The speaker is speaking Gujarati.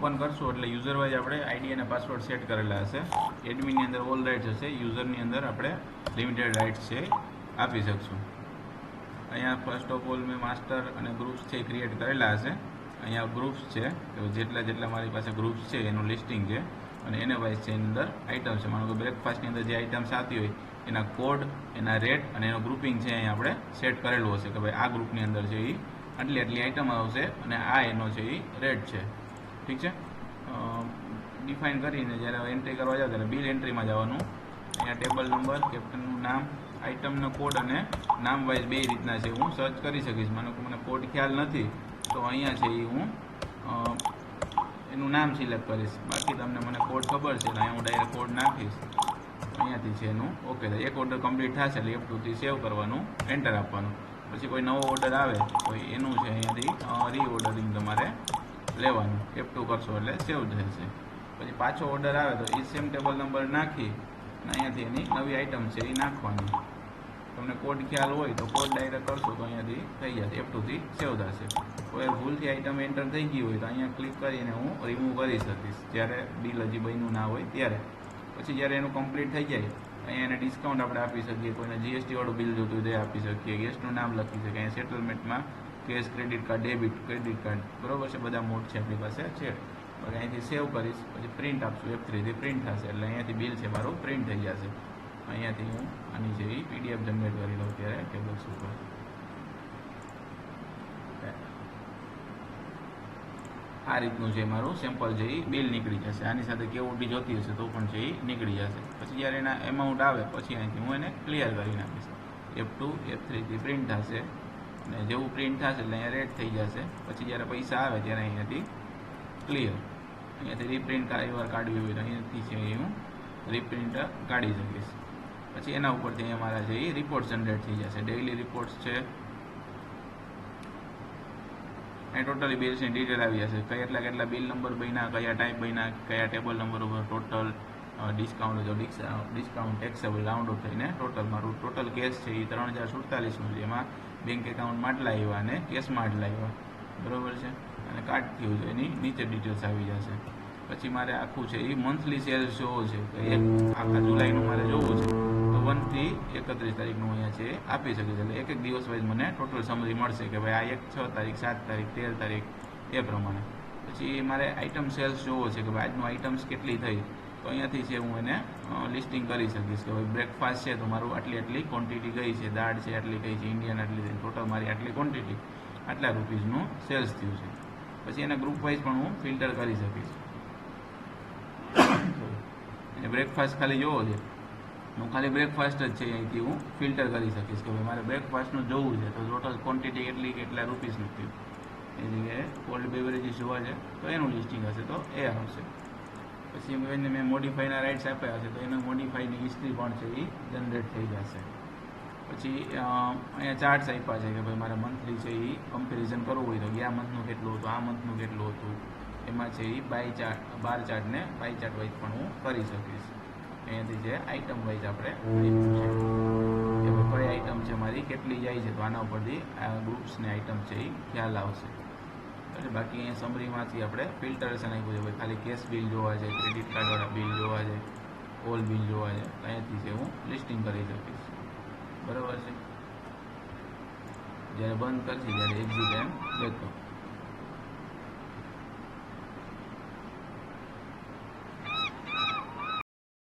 ઓપન કરશું એટલે યુઝર વાઇઝ આપણે આઈડી અને પાસવર્ડ સેટ કરેલા હશે. એડમિનની અંદર ઓલ રાઇટ્સ હશે, યુઝરની અંદર આપણે લિમિટેડ રાઇટ્સ છે આપી શકશું. અહીંયા ફર્સ્ટ ઓફ ઓલ મેં માસ્ટર અને ગ્રુપ્સ છે ક્રિએટ કરેલા હશે. અહીંયા ગ્રુપ્સ છે, જેટલા મારી પાસે ગ્રુપ્સ છે એનું લિસ્ટિંગ છે અને એને વાઇઝ છે એની અંદર આઇટમ છે. માનો કે બ્રેકફાસ્ટની અંદર જે આઇટમ્સ આવતી હોય એના કોડ, એના રેટ અને એનો ગ્રુપિંગ છે અહીંયા આપણે સેટ કરેલું હશે કે ભાઈ આ ગ્રુપની અંદર છે એ આટલી આઇટમ આવશે અને આ એનો છે એ રેટ છે. ઠીક છે. ડિફાઇન કરીને જ્યારે એન્ટ્રી કરવા જાવ ત્યારે બિલ એન્ટ્રીમાં જવાનું. અહીંયા ટેબલ નંબર, કેપ્ટનનું નામ, આઇટમનો કોડ અને નામ વાઇઝ બે રીતના છે હું સર્ચ કરી શકીશ. માનો કે મને કોડ ખ્યાલ નથી તો અહીંયા છે એ હું એનું નામ સિલેક્ટ કરીશ. બાકી તમને મને કોડ ખબર છે એટલે અહીંયા હું ડાયરેક્ટ કોડ નાખીશ. અહીંયાથી છે એનું ઓકે. એક ઓર્ડર કમ્પ્લીટ થશે એટલે F2થી સેવ કરવાનું, એન્ટર આપવાનું. પછી કોઈ નવો ઓર્ડર આવે તો એનું છે અહીંયાથી રીઓર્ડરિંગ તમારે લેવાનું. F2 કરશો એટલે સેવ થશે. પછી પાછો ઓર્ડર આવે તો એ સેમ ટેબલ નંબર નાખી અને અહીંયાથી એની નવી આઇટમ છે એ નાખવાની. તમને કોડ ખ્યાલ હોય તો કોડ ડાયરેક્ટ કરશો તો અહીંયાથી થઈ જશે, F2થી સેવ થશે. કોઈ ભૂલથી આઇટમ એન્ટર થઈ ગઈ હોય તો અહીંયા ક્લિક કરીને હું રિમૂવ કરી શકીશ જ્યારે બિલ હજી બન્યું ના હોય ત્યારે. પછી જ્યારે એનું કમ્પ્લીટ થઈ જાય અહીંયા એને ડિસ્કાઉન્ટ આપણે આપી શકીએ. કોઈને GST વાળું બિલ જોતું હોય તે આપી શકીએ. ગેસ્ટનું નામ લખી શકીએ. અહીંયા સેટલમેન્ટમાં cash, credit card, debit, credit card, બરોબર છે, બધા મોડ છે આપણી પાસે છે. પછી અહીંથી સેવ કરીશ, પછી પ્રિન્ટ આપશું, F3થી પ્રિન્ટ થશે એટલે અહીંયાથી બિલ છે મારું પ્રિન્ટ થઈ જશે. અહીંયાથી હું આની જેવી PDF જનરેટ કરી લઉં ત્યારે ટેબલ્સ ઉપર. આ રીતનું છે મારું સેમ્પલ છે એ બિલ નીકળી જશે. આની સાથે કેઓટી જોતી હશે તો પણ છે એ નીકળી જશે. પછી જ્યારે એના એમાઉન્ટ આવે પછી અહીંથી હું એને ક્લિયર કરી નાખીશ. F2 F3થી પ્રિન્ટ થશે અને જેવું પ્રિન્ટ થશે એટલે અહીંયા રેટ થઈ જશે. પછી જ્યારે પૈસા આવે ત્યારે અહીંયાથી ક્લિયર. અહીંયાથી રીપ્રિન્ટ વાર કાઢવી હોય તો અહીંયાથી છે એ હું રીપ્રિન્ટ કાઢી શકીશ. પછી એના ઉપરથી અહીંયા મારા છે એ રિપોર્ટ જનરેટ થઈ જશે. ડેઇલી રિપોર્ટ્સ છે. અહીં ટોટલી બિલ્સની ડિટેલ આવી જશે. કેટલા બિલ નંબર બન્યા, કયા ટાઈપ બન્યા, કયા ટેબલ નંબર ઉપર ટોટલ ડિસ્કાઉન્ટ, જો ડિસ્કાઉન્ટ ટેક્સેબલ રાઉન્ડ ઓફ થઈને ટોટલ મારું ટોટલ કેશ છે એ 3047નું છે. એમાં બેંક એકાઉન્ટમાં આટલા આવ્યા અને કેશમાં આટલા આવ્યા, બરોબર છે. અને કાર્ડ થયું છે એની નીચે ડિટેલ્સ આવી જશે. પછી મારે આખું છે એ મંથલી સેલ્સ જોવો છે કે આખા જુલાઈનું મારે જોવું છે તો 1 થી 31 તારીખનું અહીંયા છે આપી શકે છે. એટલે એક દિવસ વાઇઝ મને ટોટલ સમરી મળશે કે ભાઈ આ 6 તારીખ, 7 તારીખ, 13 તારીખ એ પ્રમાણે. પછી મારે આઇટમ સેલ્સ જોવો છે કે ભાઈ આજનું આઇટમ્સ કેટલી થઈ તો અહીંયાથી છે હું એને લિસ્ટિંગ કરી શકીશ કે ભાઈ બ્રેકફાસ્ટ છે તો મારું આટલી ક્વોન્ટિટી ગઈ છે, દાળ છે આટલી ગઈ છે, ઇન્ડિયન આટલી થઈ, ટોટલ મારી આટલી ક્વોન્ટિટી, આટલા રૂપીઝનું સેલ્સ થયું છે. પછી એના ગ્રુપ વાઇઝ પણ હું ફિલ્ટર કરી શકીશ. બ્રેકફાસ્ટ ખાલી જોવો છે હું ખાલી બ્રેકફાસ્ટ જ છે અહીંથી હું ફિલ્ટર કરી શકીશ કે ભાઈ મારે બ્રેકફાસ્ટનું જોવું છે તો ટોટલ ક્વોન્ટિટી કેટલા રૂપીસનું થયું. એ જગ્યાએ કોલ્ડ બેવરેજીસ જોવા છે તો એનું લિસ્ટિંગ હશે તો એ આવશે. પછી એને મેં મોડિફાઈના રાઇટ્સ આપ્યા હશે તો એનું મોડિફાઈની હિસ્ટ્રી પણ છે એ જનરેટ થઈ જશે. પછી અહીંયા ચાર્ટ્સ આપ્યા છે કે ભાઈ મારે મંથલી છે એ કમ્પેરિઝન કરવું હોય તો ગયા મંથનું કેટલું હતું, આ મંથનું કેટલું હતું. એમાં છે એ બાર ચાર્ટને પાઈ ચાર્ટ વાઇઝ પણ હું કરી શકીશ. અહીંયાથી છે આઇટમ વાઇઝ આપણે કે કઈ આઇટમ છે મારી કેટલી જાય છે તો આના ઉપરથી આ ગ્રુપ્સની આઇટમ છે એ ખ્યાલ આવશે. એટલે બાકી અહીંયા સમરીમાંથી આપણે ફિલ્ટરેશન આપ્યું છે ભાઈ ખાલી કેશ બિલ જોવા છે, ક્રેડિટ કાર્ડવાળા બિલ જોવા છે, ઓલ બિલ જોવા છે. અહીંયાથી છે હું લિસ્ટિંગ કરી શકીશ, બરાબર છે. જ્યારે બંધ કરશે ત્યારે એક્ઝિટ એન્ડ બેકઅપ.